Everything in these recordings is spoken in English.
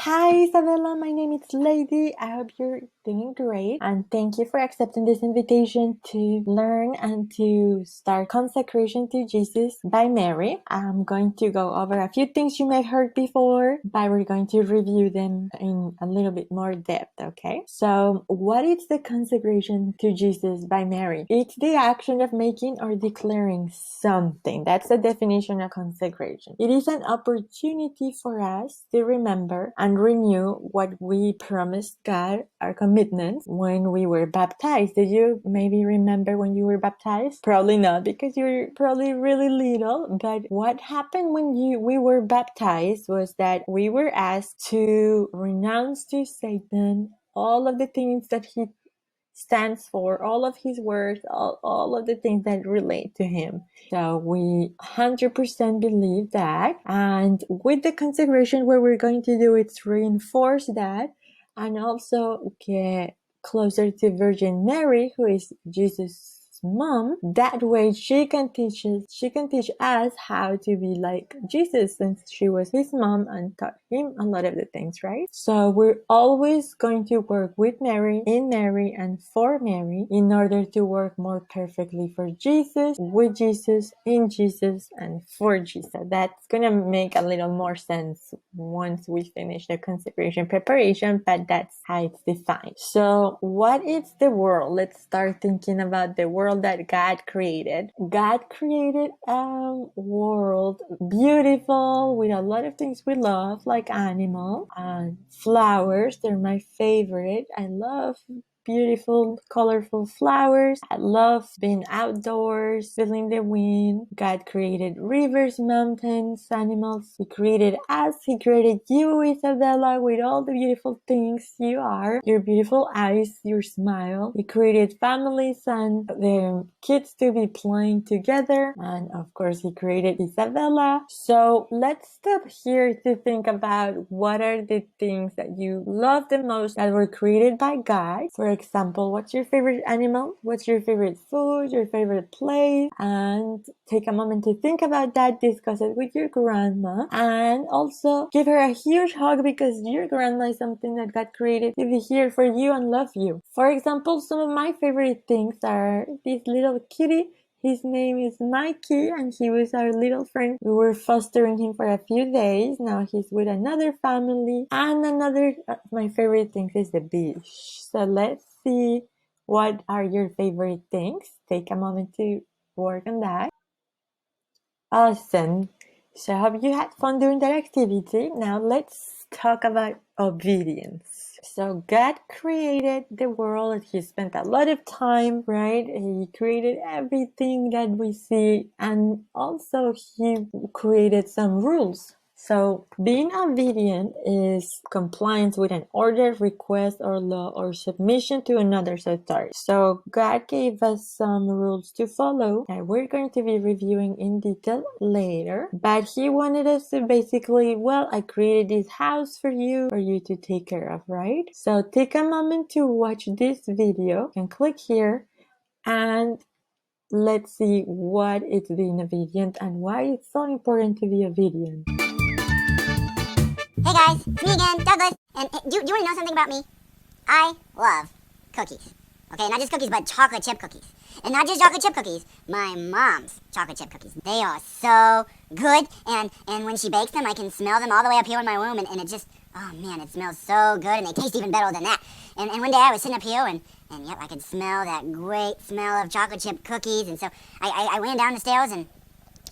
Hi Isabella, my name is Lady. I hope you're doing great and thank you for accepting this invitation to learn and to start Consecration to Jesus by Mary. I'm going to go over a few things you may have heard before, but we're going to review them in a little bit more depth, okay? So, what is the consecration to Jesus by Mary? It's the action of making or declaring something. That's the definition of consecration. It is an opportunity for us to remember and renew what we promised God, our commitments, when we were baptized. Do you maybe remember when you were baptized? Probably not, because you were probably really little. But what happened when we were baptized was that we were asked to renounce to Satan all of the things that he stands for, all of his words, all of the things that relate to him. So we 100% believe that. And with the consecration, what we're going to do is reinforce that and also get closer to Virgin Mary, who is Jesus' mom. That way she can teach us how to be like Jesus, since she was his mom and taught him a lot of the things, right? So we're always going to work with Mary, in Mary, and for Mary in order to work more perfectly for Jesus, with Jesus, in Jesus, and for Jesus. That's gonna make a little more sense once we finish the consecration preparation, but that's how it's defined. So what is the world? Let's start thinking about the world that God created. God created a world beautiful with a lot of things we love, like animals and flowers. They're my favorite. I love beautiful, colorful flowers. I love being outdoors, feeling the wind. God created rivers, mountains, animals. He created us. He created you, Isabella, with all the beautiful things you are. Your beautiful eyes, your smile. He created families and the kids to be playing together. And of course, he created Isabella. So let's stop here to think about what are the things that you love the most that were created by God. For example, what's your favorite animal? What's your favorite food? Your favorite place? And take a moment to think about that, discuss it with your grandma, and also give her a huge hug because your grandma is something that God created to be here for you and love you. For example, some of my favorite things are this little kitty. His name is Mikey and he was our little friend. We were fostering him for a few days. Now he's with another family. And another of my favorite things is the beach. So let's see, what are your favorite things? Take a moment to work on that. Awesome. So have you had fun doing that activity? Now let's talk about obedience. So God created the world. He spent a lot of time, right? He created everything that we see, and also he created some rules. So being obedient is compliance with an order, request, or law, or submission to another's authority. So God gave us some rules to follow that we're going to be reviewing in detail later. But he wanted us to basically, well, I created this house for you to take care of, right? So take a moment to watch this video and click here and let's see what is being obedient and why it's so important to be obedient. Hey guys, it's me again, Douglas. And do you want to know something about me? I love cookies. Okay, not just cookies, but chocolate chip cookies. And not just chocolate chip cookies, my mom's chocolate chip cookies. They are so good, and when she bakes them, I can smell them all the way up here in my room, and it just, oh man, it smells so good, and they taste even better than that. And one day I was sitting up here, and yep, I could smell that great smell of chocolate chip cookies, and so I ran down the stairs, and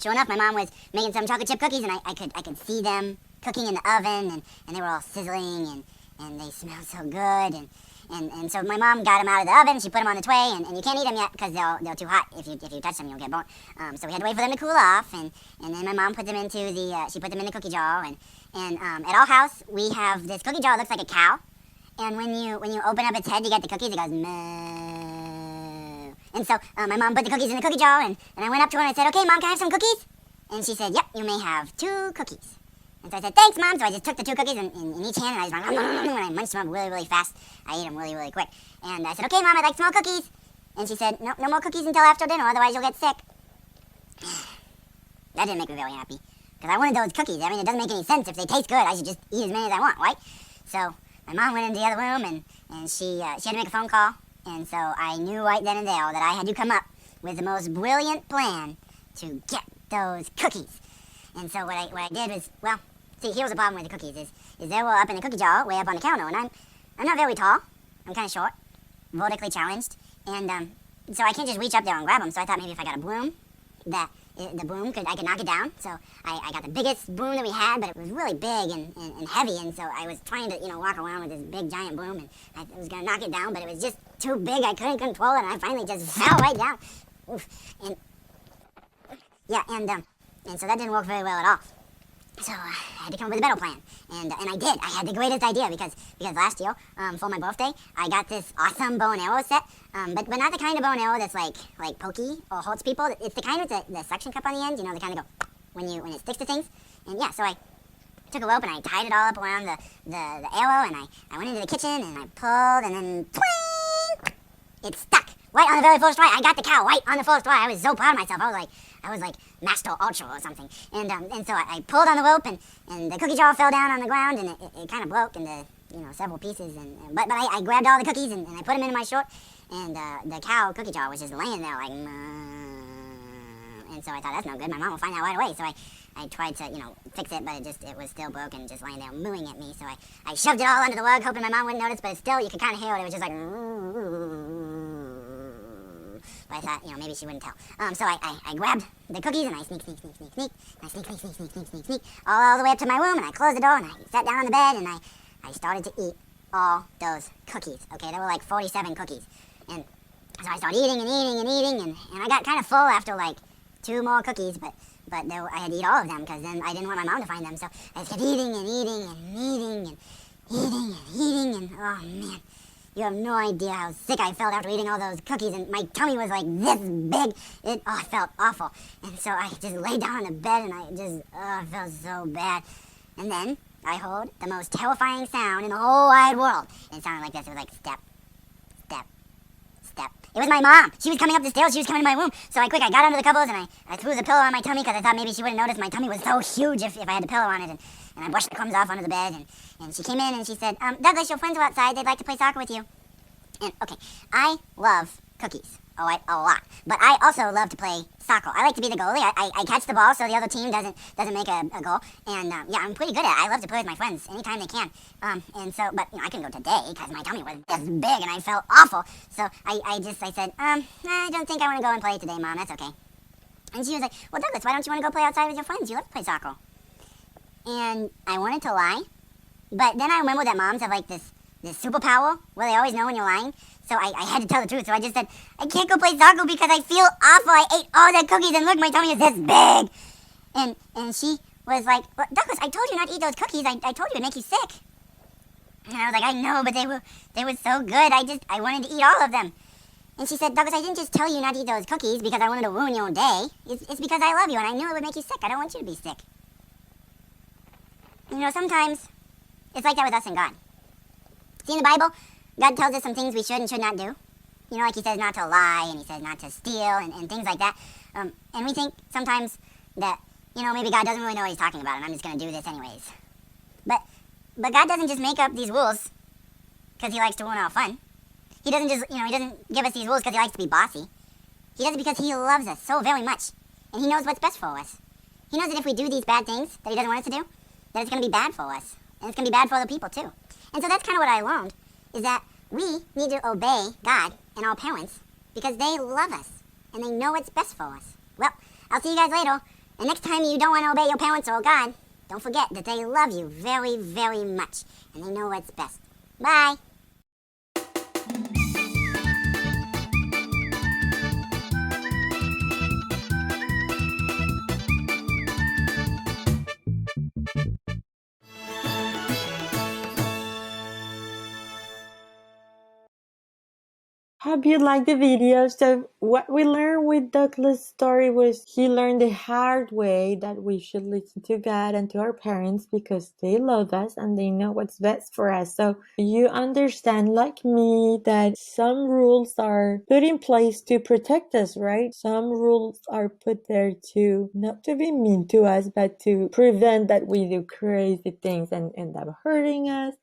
sure enough, my mom was making some chocolate chip cookies, and I could see them cooking in the oven, and they were all sizzling, and they smelled so good, and so my mom got them out of the oven, she put them on the tray, and you can't eat them yet because they're too hot. If you touch them, you'll get burnt. So we had to wait for them to cool off, and then my mom put them into she put them in the cookie jar, and at our house, we have this cookie jar that looks like a cow, and when you open up its head to get the cookies, it goes moo. And so my mom put the cookies in the cookie jar, and I went up to her and I said, okay, Mom, can I have some cookies? And she said, yep, you may have 2 cookies. And so I said, thanks, Mom. So I just took the 2 cookies in each hand, and I just went, and I munched them up really, really fast. I ate them really, really quick. And I said, okay, Mom, I'd like small cookies. And she said, no more cookies until after dinner, otherwise you'll get sick. That didn't make me very happy. because I wanted those cookies. I mean, it doesn't make any sense. If they taste good, I should just eat as many as I want, right? So my mom went into the other room, and she had to make a phone call. And so I knew right then and there that I had to come up with the most brilliant plan to get those cookies. And so what I did was, well, see, here was the problem with the cookies is they were up in the cookie jar, way up on the counter, and I'm not very tall. I'm kind of short, vertically challenged, and so I can't just reach up there and grab them. So I thought maybe if I got a broom, that the broom I could knock it down. So I got the biggest broom that we had, but it was really big and heavy, and so I was trying to walk around with this big giant broom, and I was gonna knock it down, but it was just too big. I couldn't control it, and I finally just fell right down. Oof. Yeah, and so that didn't work very well at all. So I had to come up with a better plan, and I did. I had the greatest idea because last year, for my birthday, I got this awesome bow and arrow set, but not the kind of bow and arrow that's like pokey or hurts people. It's the kind with the suction cup on the end, the kind that go when it sticks to things. And yeah, so I took a rope and I tied it all up around the arrow, and I went into the kitchen and I pulled, and then twing, it stuck right on the very first try. I got the cow right on the first try. I was so proud of myself. I was like Master Ultra or something. And so I pulled on the rope, and the cookie jar fell down on the ground, and it kind of broke into several pieces. But I grabbed all the cookies and I put them in my short, and the cow cookie jar was just laying there like. And so I thought, that's no good. My mom will find out right away. So I tried to fix it, but it was still broken, just laying there mooing at me. So I shoved it all under the rug, hoping my mom wouldn't notice. But still, you could kind of hear it. It was just like. But I thought, maybe she wouldn't tell. So I grabbed the cookies, and I sneak, all the way up to my room, and I closed the door, and I sat down on the bed, and I started to eat all those cookies. Okay, there were like 47 cookies. And so I started eating, and I got kind of full after like 2 more cookies, but I had to eat all of them, because then I didn't want my mom to find them. So I just kept eating, and oh man. You have no idea how sick I felt after eating all those cookies, and my tummy was like this big. I felt awful. And so I just lay down on the bed, and I felt so bad. And then I heard the most terrifying sound in the whole wide world. And it sounded like this. It was like step, step, step. It was my mom. She was coming up the stairs. She was coming to my room. So I got under the covers, and I threw the pillow on my tummy, because I thought maybe she wouldn't notice. My tummy was so huge if I had the pillow on it. And I brushed the crumbs off under the bed, and she came in, and she said, Douglas, your friends are outside. They'd like to play soccer with you. And, okay, I love cookies, a lot. But I also love to play soccer. I like to be the goalie. I catch the ball so the other team doesn't make a goal. And, yeah, I'm pretty good at it. I love to play with my friends anytime they can. And so, but, I couldn't go today because my tummy was this big, and I felt awful. So I said, I don't think I want to go and play today, Mom. That's okay. And she was like, well, Douglas, why don't you want to go play outside with your friends? You love to play soccer. And I wanted to lie, but then I remember that moms have like this superpower where they always know when you're lying. So I had to tell the truth. So I just said, I can't go play soccer because I feel awful. I ate all the cookies, and look, my tummy is this big. And she was like, well, Douglas, I told you not to eat those cookies. I told you it'd make you sick. And I was like, I know, but they were so good. I wanted to eat all of them. And she said, Douglas, I didn't just tell you not to eat those cookies because I wanted to ruin your day. It's because I love you, and I knew it would make you sick. I don't want you to be sick. Sometimes it's like that with us and God. See, in the Bible, God tells us some things we should and should not do. Like he says not to lie, and he says not to steal, and things like that. And we think sometimes that, maybe God doesn't really know what he's talking about, and I'm just going to do this anyways. But God doesn't just make up these rules because he likes to ruin our fun. He doesn't just, he doesn't give us these rules because he likes to be bossy. He does it because he loves us so very much, and he knows what's best for us. He knows that if we do these bad things that he doesn't want us to do, that it's going to be bad for us, and it's going to be bad for other people too. And so that's kind of what I learned, is that we need to obey God and our parents because they love us, and they know what's best for us. Well, I'll see you guys later, and next time you don't want to obey your parents or God, don't forget that they love you very, very much, and they know what's best. Bye! Hope you liked the video. So what we learned with Douglas' story was he learned the hard way that we should listen to God and to our parents because they love us and they know what's best for us. So you understand, like me, that some rules are put in place to protect us, right? Some rules are put there to not to be mean to us, but to prevent that we do crazy things and end up hurting us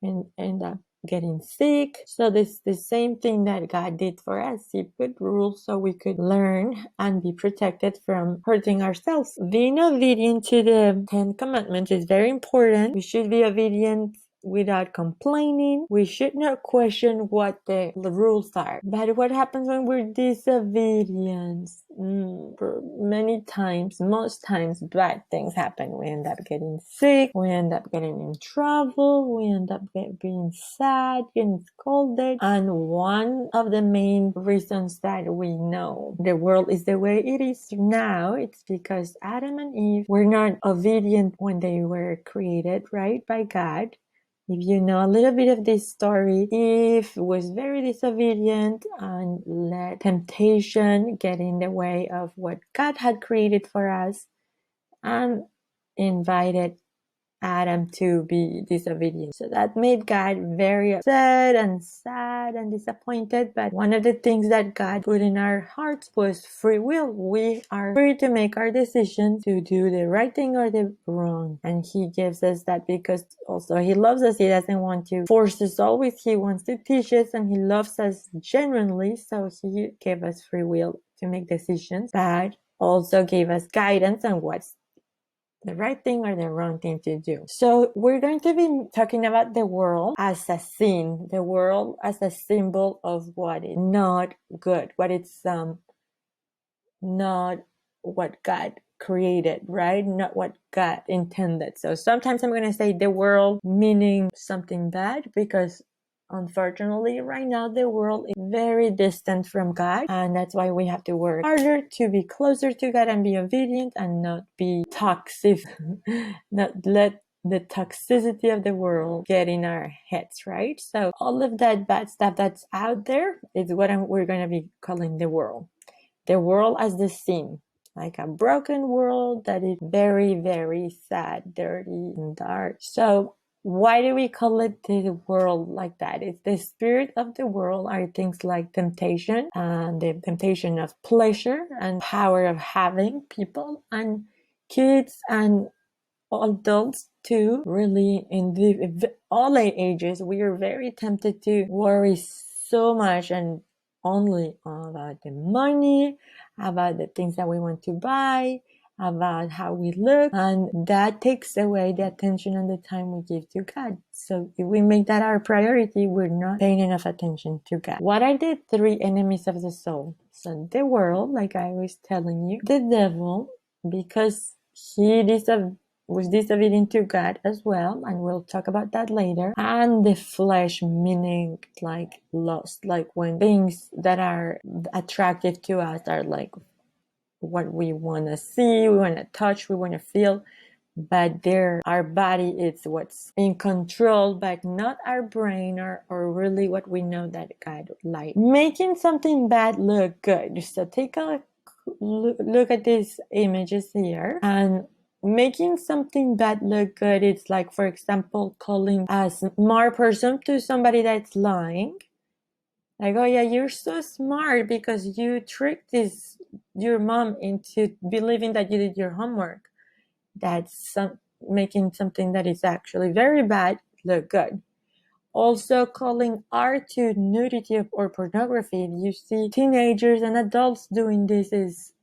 and end up getting sick. So this the same thing that God did for us. He put rules so we could learn and be protected from hurting ourselves. Being obedient to the 10 Commandments is very important. We should be obedient without complaining. We should not question what the rules are. But what happens when we're disobedient? Many times, most times, bad things happen. We end up getting sick. We end up getting in trouble. We end up being sad, getting scolded. And one of the main reasons that we know the world is the way it is now, it's because Adam and Eve were not obedient when they were created, right, by God. If you know a little bit of this story, Eve was very disobedient and let temptation get in the way of what God had created for us and invited Adam to be disobedient. So that made God very upset and sad and disappointed. But one of the things that God put in our hearts was free will. We are free to make our decision to do the right thing or the wrong. And He gives us that because also He loves us. He doesn't want to force us always. He wants to teach us and He loves us genuinely. So He gave us free will to make decisions, but also gave us guidance on what's the right thing or the wrong thing to do. So we're going to be talking about the world as a sin, the world as a symbol of what is not good, what it's not what God created, right? Not what God intended. So sometimes I'm going to say the world meaning something bad because unfortunately right now the world is very distant from God, and that's why we have to work harder to be closer to God and be obedient and not be toxic, not let the toxicity of the world get in our heads, right? So all of that bad stuff that's out there is what we're going to be calling the world. The world as the sin, like a broken world that is very, very sad, dirty, and dark. So why do we call it the world like that? It's the spirit of the world are things like temptation and the temptation of pleasure and power of having people and kids and adults too. Really, in all ages, we are very tempted to worry so much and only about the money, about the things that we want to buy, about how we look, and that takes away the attention and the time we give to God. So if we make that our priority, we're not paying enough attention to God. What are the three enemies of the soul? So the world, like I was telling you, the devil, because he was disobedient to God as well, and we'll talk about that later. And the flesh, meaning like lust, like when things that are attractive to us are like what we want to see, we want to touch, we want to feel, but our body is what's in control, but not our brain or really what we know that God would like. Making something bad look good. So take a look at these images here, and making something bad look good, it's like, for example, calling a smart person to somebody that's lying. Like, oh yeah, you're so smart because you tricked your mom into believing that you did your homework. That's making something that is actually very bad look good. Also, calling art to nudity or pornography. If you see teenagers and adults doing this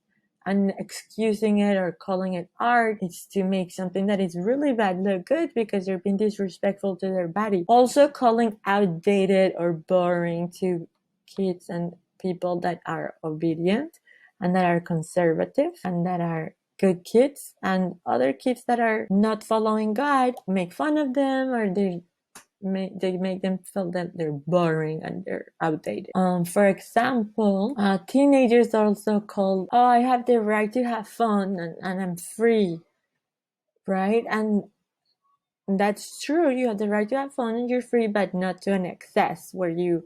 and excusing it or calling it art, it's to make something that is really bad look good because they're being disrespectful to their body. Also, calling outdated or boring to kids and people that are obedient and that are conservative and that are good kids, and other kids that are not following God, make fun of them, or they make them feel that they're boring and they're outdated. For example, teenagers are also called, oh, I have the right to have fun and I'm free, right? And that's true. You have the right to have fun and you're free, but not to an excess where you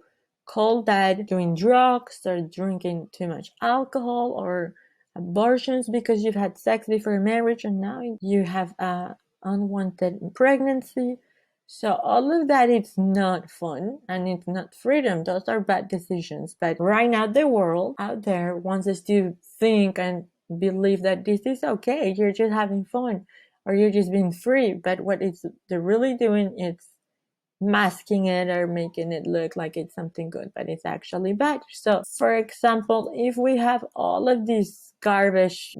call that doing drugs or drinking too much alcohol, or abortions because you've had sex before marriage and now you have a unwanted pregnancy. So all of that, it's not fun and it's not freedom. Those are bad decisions. But right now, the world out there wants us to think and believe that this is okay. You're just having fun or you're just being free. But what they're really doing is masking it or making it look like it's something good, but it's actually bad. So for example, if we have all of this garbage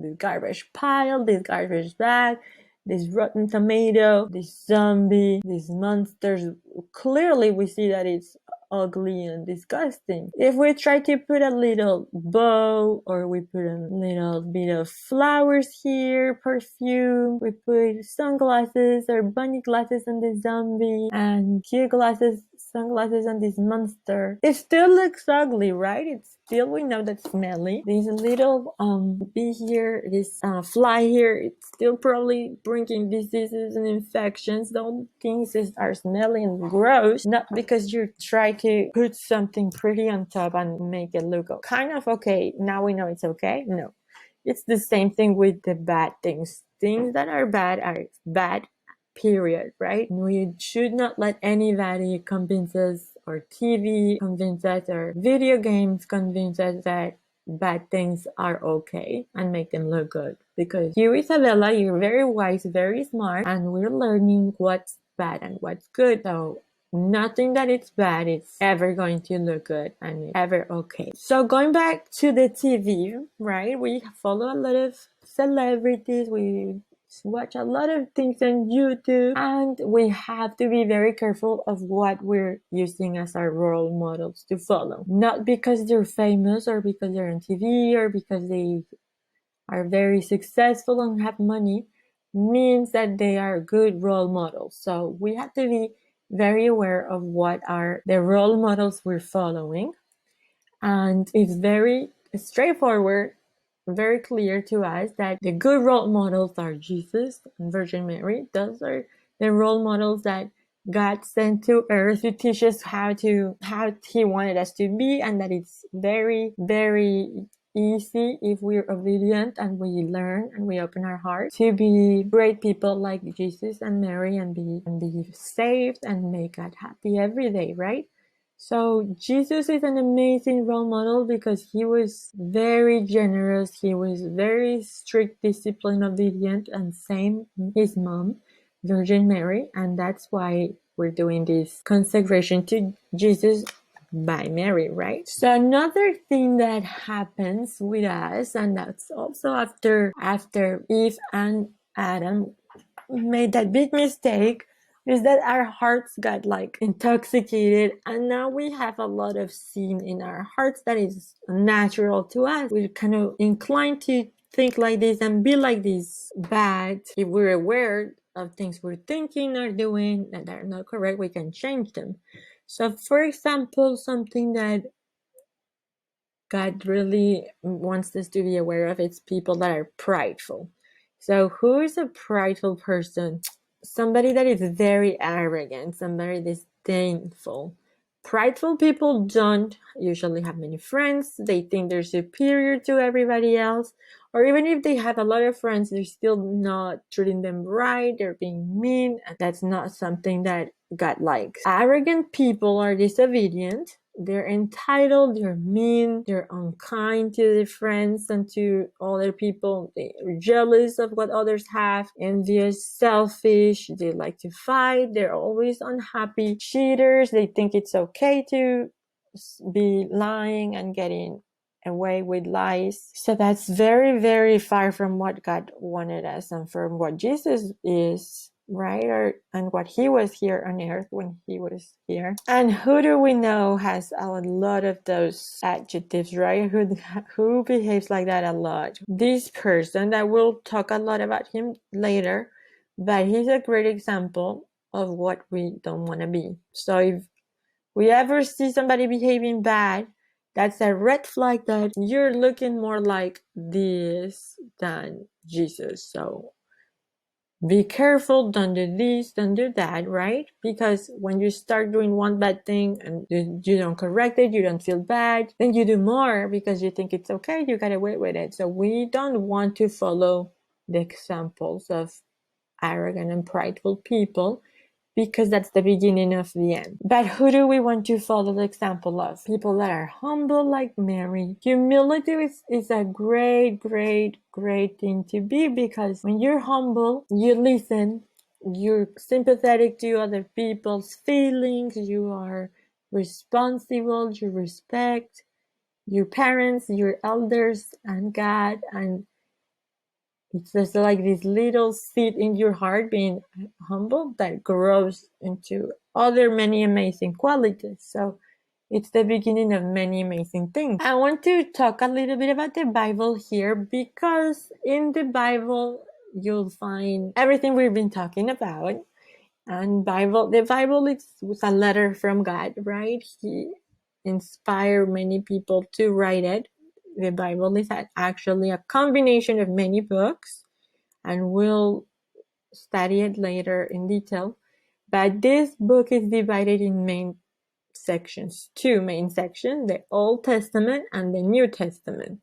pile, this garbage bag, this rotten tomato, this zombie, these monsters, clearly we see that it's ugly and disgusting. If we try to put a little bow, or we put a little bit of flowers here, perfume, we put sunglasses or bunny glasses on the zombie and cute sunglasses on this monster, it still looks ugly, right? It's still, we know that's smelly. This little bee here, this fly here, it's still probably bringing diseases and infections. Those things are smelly and gross, not because you try to put something pretty on top and make it look kind of okay. Now we know it's okay. No, it's the same thing with the bad things. Things that are bad, period, right? We should not let anybody convince us, or TV convince us, or video games convince us that bad things are okay and make them look good. Because you, Isabella, you're very wise, very smart, and we're learning what's bad and what's good. So nothing that is bad is ever going to look good and ever okay. So going back to the TV, right? We follow a lot of celebrities. We watch a lot of things on YouTube, and we have to be very careful of what we're using as our role models to follow. Not because they're famous or because they're on TV or because they are very successful and have money means that they are good role models. So we have to be very aware of what are the role models we're following. And it's very straightforward, very clear to us that the good role models are Jesus and Virgin Mary. Those are the role models that God sent to earth to teach us how he wanted us to be, and that it's very, very easy if we're obedient and we learn and we open our heart to be great people like Jesus and Mary, and be saved and make God happy every day, right? So Jesus is an amazing role model because he was very generous. He was very strict, disciplined, obedient, and same his mom, Virgin Mary. And that's why we're doing this consecration to Jesus by Mary, right? So another thing that happens with us, and that's also after Eve and Adam made that big mistake, is that our hearts got like intoxicated, and now we have a lot of sin in our hearts that is natural to us. We're kind of inclined to think like this and be like this, but if we're aware of things we're thinking or doing that are not correct, we can change them. So for example, something that God really wants us to be aware of, it's people that are prideful. So who is a prideful person? Somebody that is very arrogant, somebody disdainful. Prideful people don't usually have many friends. They think they're superior to everybody else. Or even if they have a lot of friends, they're still not treating them right. They're being mean. And that's not something that God likes. Arrogant people are disobedient. They're entitled, they're mean, they're unkind to their friends and to other people. They're jealous of what others have, envious, selfish, they like to fight, they're always unhappy, cheaters, they think it's okay to be lying and getting away with lies. So that's very, very far from what God wanted us and from what Jesus is, right? And what he was here on earth when he was here. And who do we know has a lot of those adjectives, right? Who behaves like that a lot? This person, that we'll talk a lot about him later, but he's a great example of what we don't want to be. So if we ever see somebody behaving bad, that's a red flag that you're looking more like this than Jesus. So be careful, don't do this, don't do that, right? Because when you start doing one bad thing and you don't correct it, you don't feel bad, then you do more because you think it's okay, you got away with it. So we don't want to follow the examples of arrogant and prideful people, because that's the beginning of the end. But who do we want to follow the example of? People that are humble like Mary. Humility is a great, great, great thing to be, because when you're humble, you listen, you're sympathetic to other people's feelings, you are responsible, you respect your parents, your elders, and God, and it's just like this little seed in your heart being humble that grows into other many amazing qualities. So it's the beginning of many amazing things. I want to talk a little bit about the Bible here, because in the Bible you'll find everything we've been talking about. And the Bible was a letter from God, right? He inspired many people to write it. The Bible is actually a combination of many books, and we'll study it later in detail. But this book is divided in two main sections, the Old Testament and the New Testament.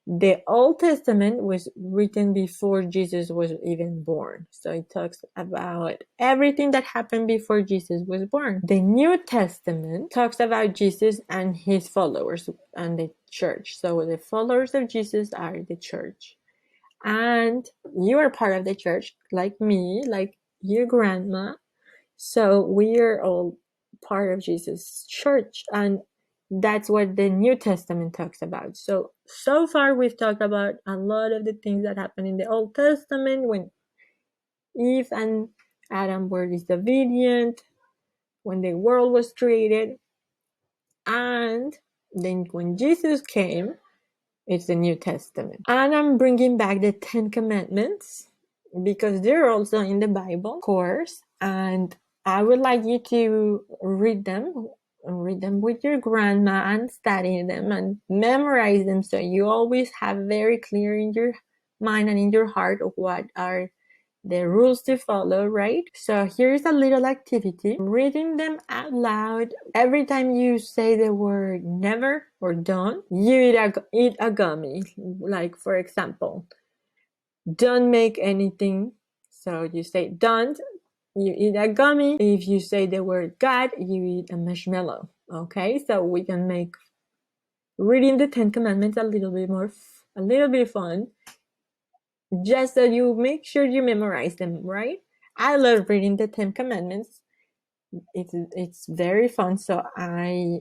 The Old Testament was written before Jesus was even born. So it talks about everything that happened before Jesus was born. The New Testament talks about Jesus and his followers and the church. So the followers of Jesus are the church. And you are part of the church, like me, like your grandma. So we are all part of Jesus' church. And that's what the New Testament talks about. So far we've talked about a lot of the things that happened in the Old Testament when Eve and Adam were disobedient, when the world was created, and then when Jesus came, it's the New Testament. And I'm bringing back the 10 Commandments because they're also in the Bible, of course. And I would like you to read them with your grandma and study them and memorize them, so you always have very clear in your mind and in your heart of what are the rules to follow, right? So here's a little activity. Reading them out loud. Every time you say the word never or don't, you eat a gummy. Like, for example, don't make anything. So you say don't, you eat a gummy. If you say the word God, you eat a marshmallow. Okay, so we can make reading the 10 Commandments a little bit fun, just so you make sure you memorize them, right? I love reading the 10 Commandments. It's very fun, so I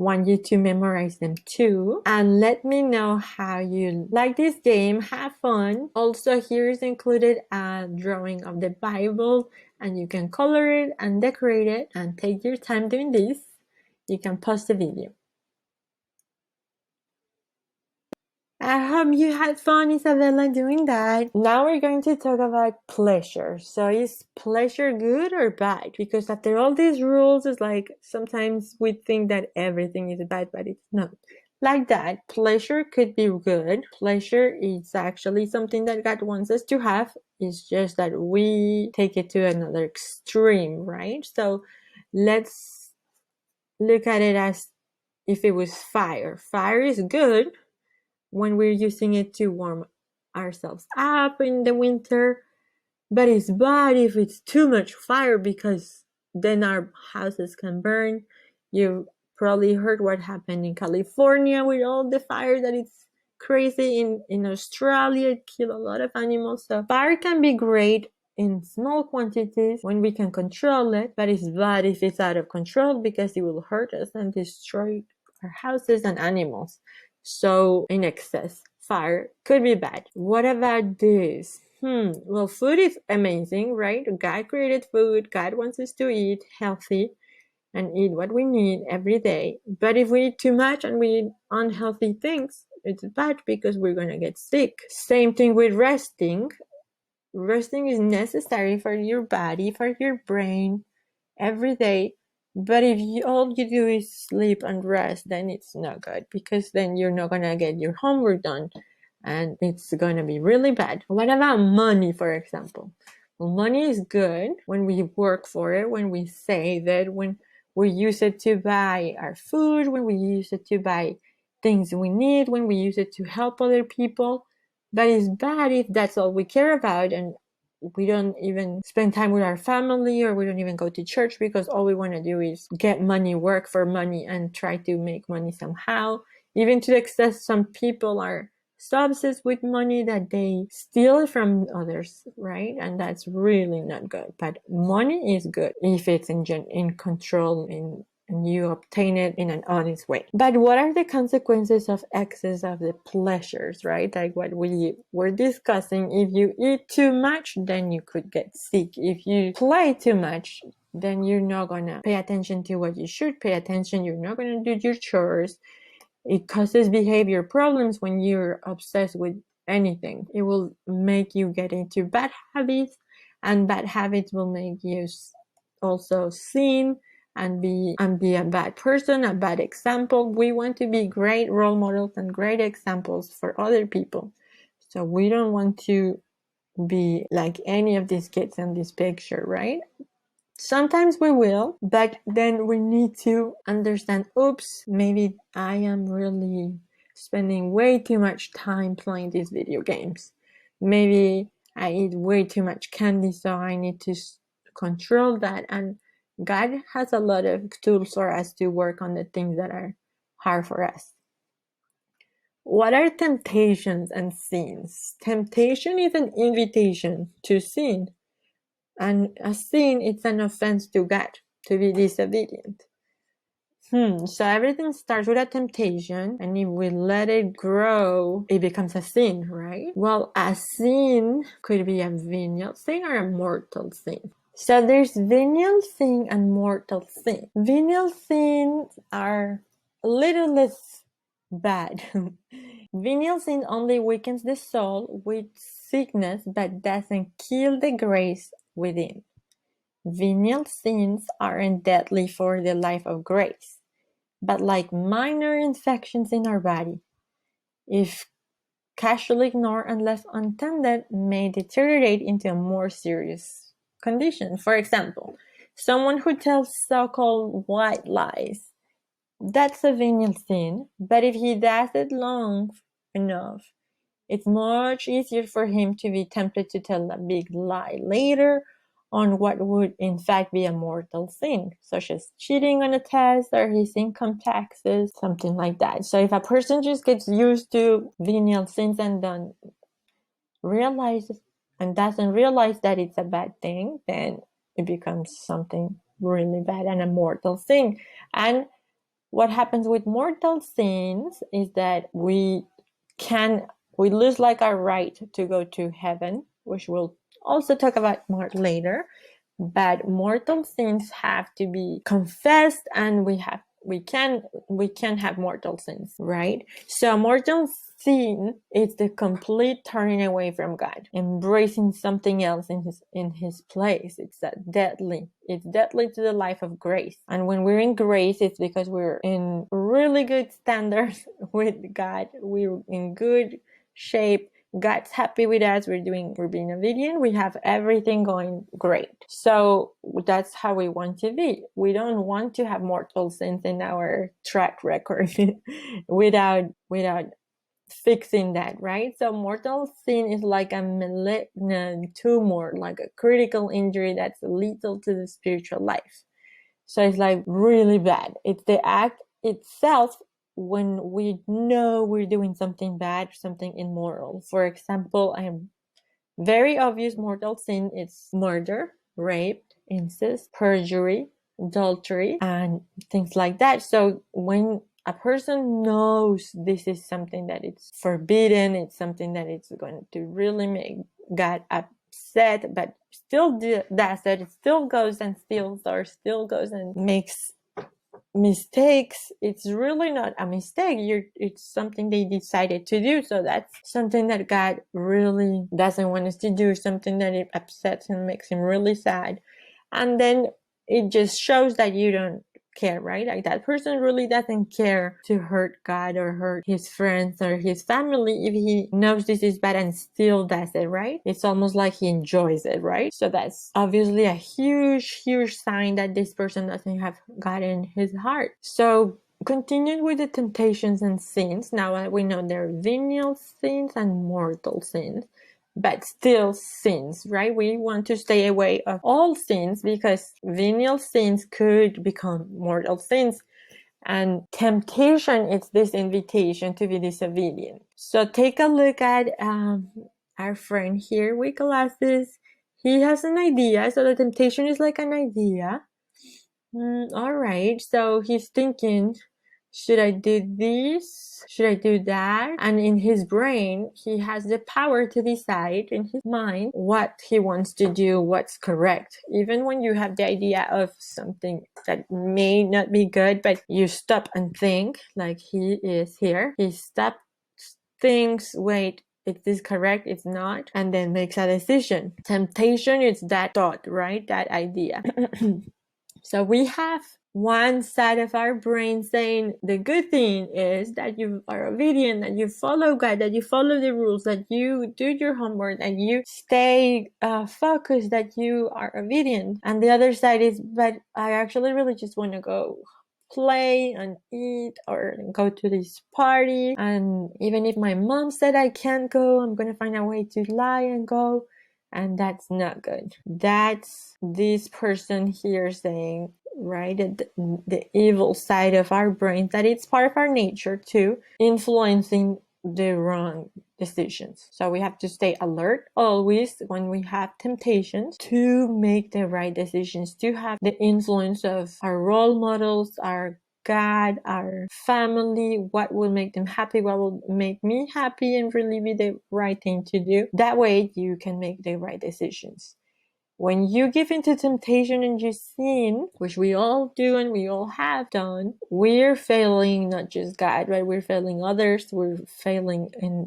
want you to memorize them too. And let me know how you like this game. Have fun. Also, here is included a drawing of the Bible, and you can color it and decorate it and take your time doing this. You can pause the video. I hope you had fun, Isabella, doing that. Now we're going to talk about pleasure. So is pleasure good or bad? Because after all these rules, it's like sometimes we think that everything is bad, but it's not. Like that, pleasure could be good. Pleasure is actually something that God wants us to have. It's just that we take it to another extreme, right? So let's look at it as if it was fire. Fire is good when we're using it to warm ourselves up in the winter, but it's bad if it's too much fire, because then our houses can burn. You probably heard what happened in California with all the fire that it's crazy. In Australia, it killed a lot of animals. So fire can be great in small quantities when we can control it, but it's bad if it's out of control, because it will hurt us and destroy our houses and animals. So in excess, fire could be bad. What about this? Well, food is amazing, right? God created food. God wants us to eat healthy and eat what we need every day. But if we eat too much and we eat unhealthy things, it's bad, because we're going to get sick. Same thing with resting. Resting is necessary for your body, for your brain, every day. But if all you do is sleep and rest, then it's not good, because then you're not going to get your homework done, and it's going to be really bad. What about money, for example? Well, money is good when we work for it, when we save it, when we use it to buy our food, when we use it to buy things we need, when we use it to help other people. But it's bad if that's all we care about and we don't even spend time with our family, or we don't even go to church because all we want to do is get money, work for money, and try to make money somehow. Even to the extent some people are so obsessed with money that they steal from others, right? And that's really not good. But money is good if it's in control, and you obtain it in an honest way. But what are the consequences of excess of the pleasures, right? Like what we were discussing. If you eat too much, then you could get sick. If you play too much, then you're not gonna pay attention to what you should pay attention. You're not gonna do your chores. It causes behavior problems when you're obsessed with anything. It will make you get into bad habits, and bad habits will make you also sin and be a bad person, a bad example. We want to be great role models and great examples for other people. So we don't want to be like any of these kids in this picture, right? Sometimes we will, but then we need to understand, oops, maybe I am really spending way too much time playing these video games. Maybe I eat way too much candy, so I need to control that. And God has a lot of tools for us to work on the things that are hard for us. What are temptations and sins? Temptation is an invitation to sin. And a sin, it's an offense to God, to be disobedient. So everything starts with a temptation, and if we let it grow, it becomes a sin, right? Well, a sin could be a venial sin or a mortal sin. So there's venial sin and mortal sin. Venial sins are a little less bad. Venial sin only weakens the soul with sickness, but doesn't kill the grace within. Venial sins aren't deadly for the life of grace, but like minor infections in our body, if casually ignored and left untended, may deteriorate into a more serious condition. For example, someone who tells so-called white lies, that's a venial sin, but if he does it long enough, it's much easier for him to be tempted to tell a big lie later on what would in fact be a mortal sin, such as cheating on a test or his income taxes, something like that. So if a person just gets used to venial sins and doesn't realize that it's a bad thing, then it becomes something really bad and a mortal sin. And what happens with mortal sins is that we lose like our right to go to heaven, which we'll also talk about more later. But mortal sins have to be confessed, and we can have mortal sins, right? So mortal sin is the complete turning away from God, embracing something else in his place. It's deadly to the life of grace. And when we're in grace, it's because we're in really good standards with God. We're in good shape. God's happy with us. We're being obedient. We have everything going great. So that's how we want to be. We don't want to have mortal sins in our track record without fixing that, right? So mortal sin is like a malignant tumor, like a critical injury that's lethal to the spiritual life. So it's like really bad. It's the act itself when we know we're doing something bad, something immoral. For example, a very obvious mortal sin is murder, rape, incest, perjury, adultery, and things like that. So when a person knows this is something that it's forbidden, it's something that it's going to really make God upset, but still does it, still goes and steals, or still goes and makes mistakes, it's really not a mistake. It's something they decided to do. So that's something that God really doesn't want us to do, something that it upsets and makes him really sad. And then it just shows that you don't care, right? Like that person really doesn't care to hurt God or hurt his friends or his family if he knows this is bad and still does it, right? It's almost like he enjoys it, right? So that's obviously a huge, huge sign that this person doesn't have God in his heart. So continuing with the temptations and sins, now we know there are venial sins and mortal sins, but still sins, right? We want to stay away of all sins because venial sins could become mortal sins. And temptation is this invitation to be disobedient. So take a look at our friend here with glasses. He has an idea. So the temptation is like an idea. All right. So he's thinking, should I do this? Should I do that? And in his brain, he has the power to decide in his mind what he wants to do, what's correct. Even when you have the idea of something that may not be good, but you stop and think, like he is here. He stops, thinks, wait, is this correct? It's not. And then makes a decision. Temptation is that thought, right? That idea. So we have one side of our brain saying the good thing is that you are obedient, that you follow God, that you follow the rules, that you do your homework, and you stay focused, that you are obedient. And the other side is, but I actually really just want to go play and eat or go to this party. And even if my mom said I can't go, I'm going to find a way to lie and go. And that's not good. That's this person here saying, right, the evil side of our brain, that it's part of our nature too, influencing the wrong decisions. So we have to stay alert always when we have temptations to make the right decisions, to have the influence of our role models, our God, our family, what will make them happy, what will make me happy and really be the right thing to do. That way you can make the right decisions. When you give into temptation and you sin, which we all do and we all have done, we're failing not just God, right? We're failing others. We're failing in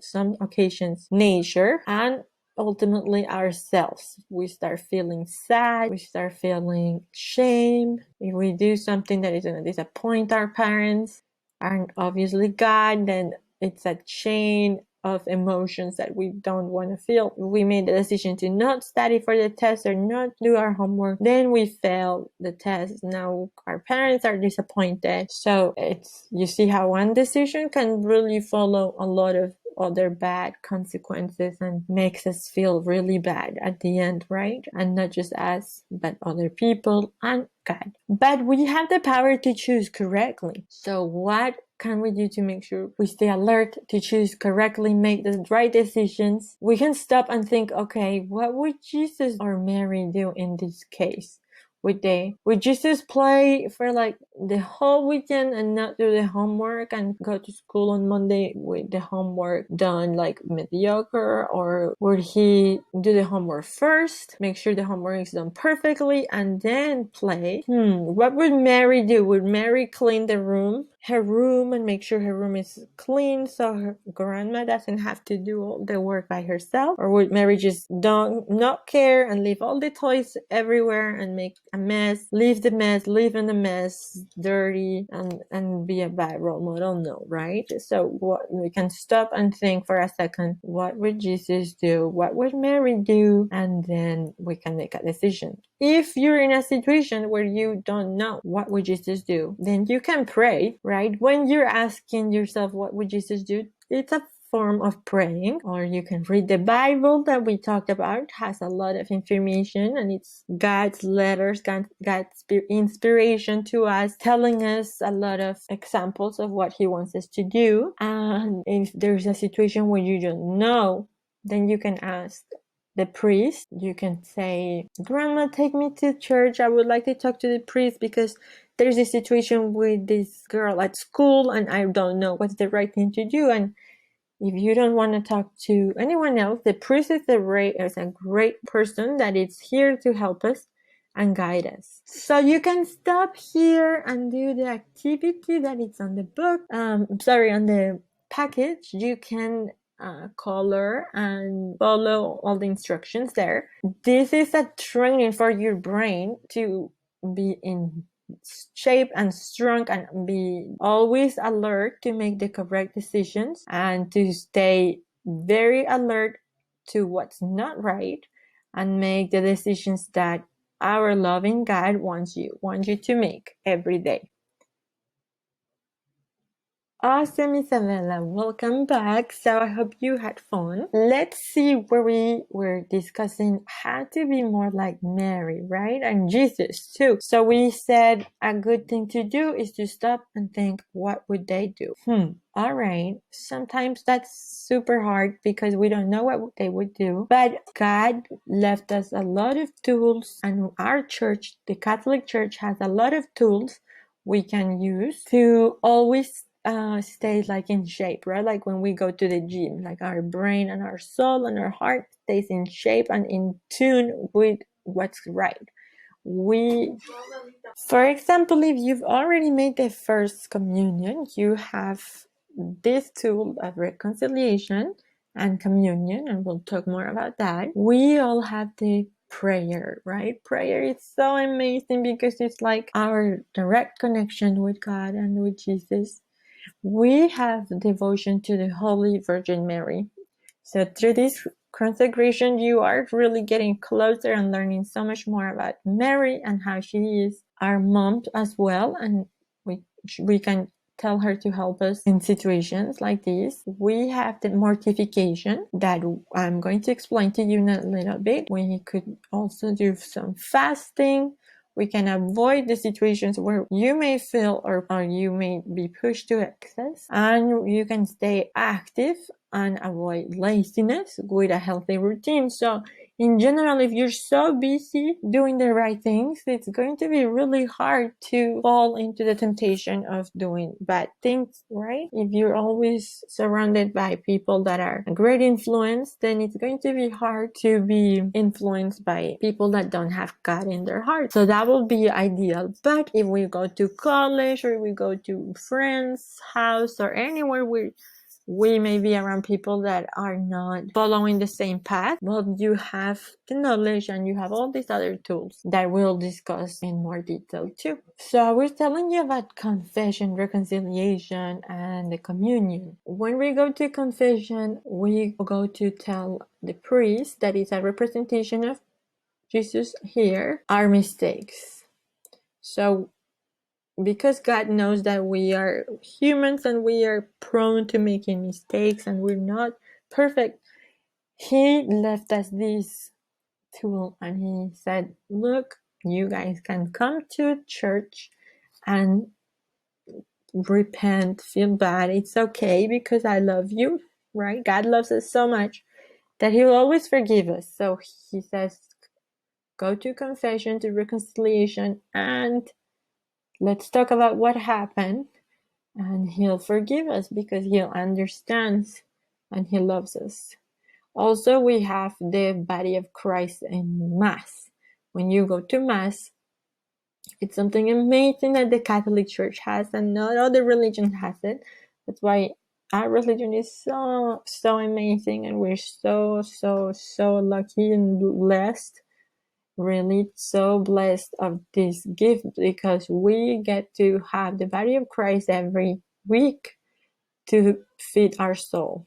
some occasions nature and ultimately ourselves. We start feeling sad. We start feeling shame. If we do something that is going to disappoint our parents and obviously God, then it's a chain of emotions that we don't want to feel. We made the decision to not study for the test or not do our homework. Then we fail the test. Now our parents are disappointed. So you see how one decision can really follow a lot of other bad consequences and makes us feel really bad at the end, right? And not just us, but other people and God. But we have the power to choose correctly. So what can we do to make sure we stay alert, to choose correctly, make the right decisions? We can stop and think, okay, what would Jesus or Mary do in this case? Would Jesus play for like the whole weekend and not do the homework and go to school on Monday with the homework done like mediocre? Or would he do the homework first, make sure the homework is done perfectly, and then play? What would Mary do? Would Mary clean her room and make sure her room is clean so her grandma doesn't have to do all the work by herself? Or would Mary just not care and leave all the toys everywhere and make a mess, leave in the mess dirty and be a bad role model? No, right? So what we can stop and think for a second, what would Jesus do? What would Mary do? And then we can make a decision. If you're in a situation where you don't know what would Jesus do, then you can pray, right? When you're asking yourself what would Jesus do, it's a form of praying. Or you can read the Bible that we talked about, has a lot of information, and it's God's letters, God's inspiration to us, telling us a lot of examples of what he wants us to do. And if there's a situation where you don't know, then you can ask the priest. You can say, Grandma, take me to church. I would like to talk to the priest because there's a situation with this girl at school and I don't know what's the right thing to do. And if you don't want to talk to anyone else, the priest is a great person that is here to help us and guide us. So you can stop here and do the activity that is on the book. On the package. You can color and follow all the instructions there. This is a training for your brain to be in shape and strong and be always alert to make the correct decisions and to stay very alert to what's not right and make the decisions that our loving God wants you to make every day. Awesome, Isabella. Welcome back. So I hope you had fun. Let's see where we were discussing how to be more like Mary, right? And Jesus too. So we said a good thing to do is to stop and think, what would they do? All right. Sometimes that's super hard because we don't know what they would do. But God left us a lot of tools, and our church, the Catholic Church, has a lot of tools we can use to always stay like in shape, right? Like when we go to the gym, like our brain and our soul and our heart stays in shape and in tune with what's right. For example, if you've already made the first communion, you have this tool of reconciliation and communion, and we'll talk more about that. We all have the prayer, right? Prayer is so amazing because it's like our direct connection with God and with Jesus. We have devotion to the Holy Virgin Mary. So through this consecration, you are really getting closer and learning so much more about Mary and how she is our mom as well. And we can tell her to help us in situations like this. We have the mortification that I'm going to explain to you in a little bit. We could also do some fasting. We can avoid the situations where you may feel or you may be pushed to excess, and you can stay active and avoid laziness with a healthy routine. So in general, if you're so busy doing the right things, it's going to be really hard to fall into the temptation of doing bad things, right? If you're always surrounded by people that are a great influence, then it's going to be hard to be influenced by people that don't have God in their heart. So that will be ideal. But if we go to college or we go to friends' house or anywhere where we may be around people that are not following the same path, well, you have the knowledge and you have all these other tools that we'll discuss in more detail too. So I was telling you about confession, reconciliation, and the communion. When we go to confession, we go to tell the priest, that is a representation of Jesus here, our mistakes. So because God knows that we are humans and we are prone to making mistakes and we're not perfect, He left us this tool and He said, look, you guys can come to church and repent, feel bad. It's okay because I love you, right? God loves us so much that He will always forgive us. So He says, go to confession, to reconciliation, and let's talk about what happened. And He'll forgive us because He understands and He loves us. Also, we have the body of Christ in Mass. When you go to Mass, it's something amazing that the Catholic Church has, and not other religion has it. That's why our religion is so amazing, and we're so lucky and blessed. Really so blessed of this gift because we get to have the body of Christ every week to feed our soul.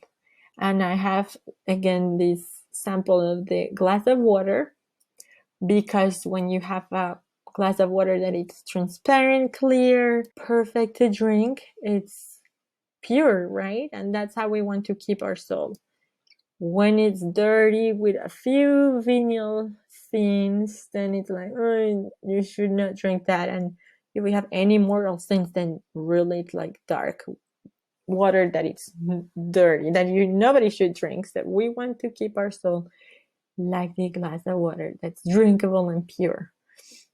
And I have again this sample of the glass of water, because when you have a glass of water that it's transparent, clear, perfect to drink, it's pure, right? And that's how we want to keep our soul. When it's dirty with a few venial sins, then it's like, oh, you should not drink that. And if we have any mortal sins, then really it's like dark water that it's dirty, that nobody should drink. So we want to keep our soul like the glass of water that's drinkable and pure.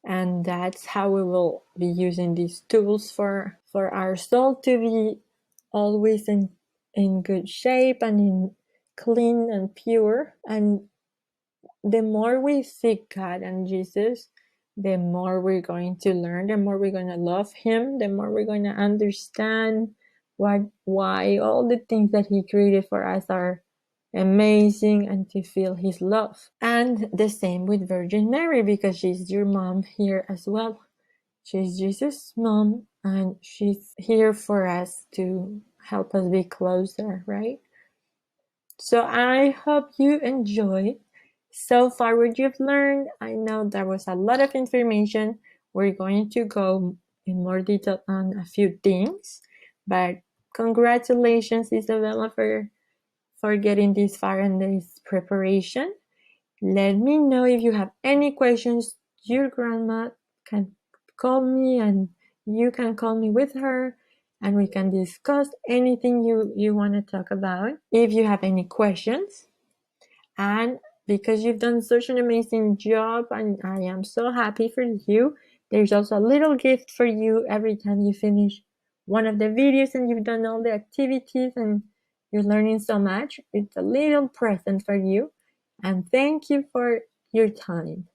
And that's how we will be using these tools for our soul to be always in good shape and in clean and pure. And the more we seek God and Jesus, the more we're going to learn, the more we're going to love Him, the more we're going to understand why all the things that He created for us are amazing, and to feel His love. And the same with Virgin Mary, because she's your mom here as well. She's Jesus' mom, and she's here for us to help us be closer, right? So I hope you enjoyed so far what you've learned. I know there was a lot of information. We're going to go in more detail on a few things, but congratulations, Isabella, for getting this far in this preparation. Let me know if you have any questions. Your grandma can call me, and you can call me with her, and we can discuss anything you want to talk about. If you have any questions, and because you've done such an amazing job, and I am so happy for you, there's also a little gift for you every time you finish one of the videos and you've done all the activities and you're learning so much. It's a little present for you. And thank you for your time.